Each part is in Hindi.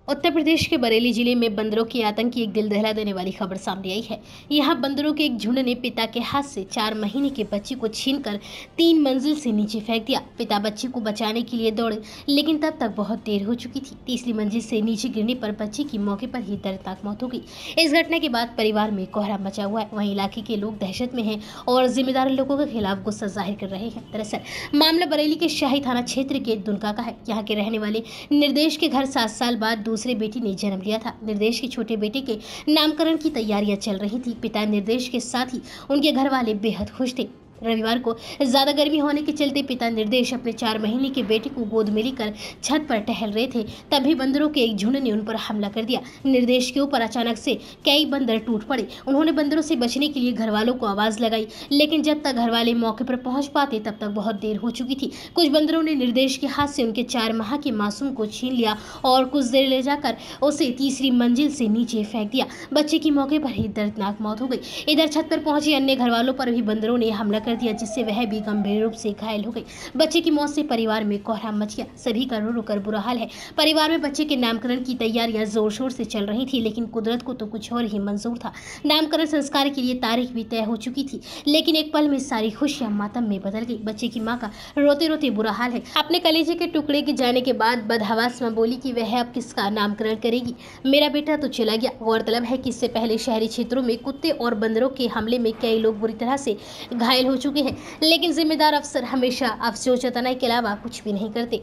उत्तर प्रदेश के बरेली जिले में बंदरों के आतंक की एक दिल दहला देने वाली खबर सामने आई है। यहाँ बंदरों के एक झुंड ने पिता के हाथ से 4 महीने के बच्चे को छीनकर 3 मंजिल से नीचे फेंक दिया। पिता बच्चे को बचाने के लिए दौड़े, लेकिन तब तक बहुत देर हो चुकी थी। तीसरी मंजिल से नीचे गिरने पर बच्चे की मौके पर ही दर्दनाक मौत हो गई। इस घटना के बाद परिवार में कोहराम मचा हुआ है। वहीं इलाके के लोग दहशत में हैं और जिम्मेदार लोगों के खिलाफ गुस्सा जाहिर कर रहे हैं। दरअसल मामला बरेली के शाही थाना क्षेत्र के दुनका का है। यहाँ के रहने वाले निर्देश के घर 7 साल बाद दूसरे बेटी ने जन्म लिया था। निर्देश के छोटे बेटे के नामकरण की तैयारियां चल रही थी। पिता निर्देश के साथ ही उनके घर वाले बेहद खुश थे। रविवार को ज्यादा गर्मी होने के चलते पिता निर्देश अपने 4 महीने के बेटे को गोद में लेकर छत पर टहल रहे थे। तभी बंदरों के एक झुंड ने उन पर हमला कर दिया। निर्देश के ऊपर अचानक से कई बंदर टूट पड़े। उन्होंने बंदरों से बचने के लिए घर वालों को आवाज लगाई, लेकिन जब तक घर वाले मौके पर पहुंच पाते तब तक बहुत देर हो चुकी थी। कुछ बंदरों ने निर्देश के हाथ से उनके 4 माह के मासूम को छीन लिया और कुछ देर ले जाकर उसे तीसरी मंजिल से नीचे फेंक दिया। बच्चे की मौके पर ही दर्दनाक मौत हो गई। इधर छत पर पहुंचे अन्य घर वालों पर भी बंदरों ने हमला कर दिया, जिससे वह भी गंभीर रूप से घायल हो गई। बच्चे की मौत से परिवार में कोहराम मच गया। सभी का रो रो कर बुरा हाल है। परिवार में बच्चे के नामकरण की तैयारियां जोर शोर से चल रही थी, लेकिन कुदरत को तो कुछ और ही मंजूर था। नामकरण संस्कार के लिए तारीख भी तय हो चुकी थी, लेकिन एक पल में सारी खुशियां मातम में बदल गई। बच्चे की माँ का रोते रोते बुरा हाल है। अपने कलेजे के टुकड़े के जाने के बाद बदहवास माँ बोली कि वह अब किसका नामकरण करेगी। मेरा बेटा तो चला गया। गौरतलब है कि इससे पहले शहरी क्षेत्रों में कुत्ते और बंदरों के हमले में कई लोग बुरी तरह से घायल हो चुके हैं, लेकिन जिम्मेदार अफसर हमेशा अफसोस जताने के अलावा कुछ भी नहीं करते।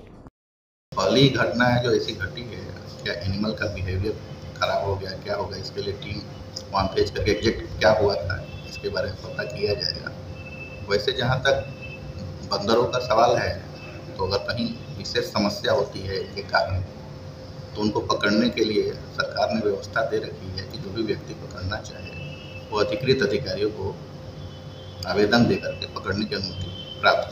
पहली घटना है जो ऐसी घटी है। क्या एनिमल का बिहेवियर खराब हो गया, क्या होगा, इसके लिए टीम वहाँ भेज करके एग्जैक्ट क्या हुआ था इसके बारे में पता किया जाएगा। वैसे जहाँ तक बंदरों का सवाल है, तो अगर कहीं विशेष समस्या होती है के कारण, तो उनको पकड़ने के लिए सरकार ने व्यवस्था दे रखी है कि जो भी व्यक्ति पकड़ना चाहे वो अधिकृत अधिकारियों को आवेदन दे करके पकड़ने की अनुमति प्राप्त कर।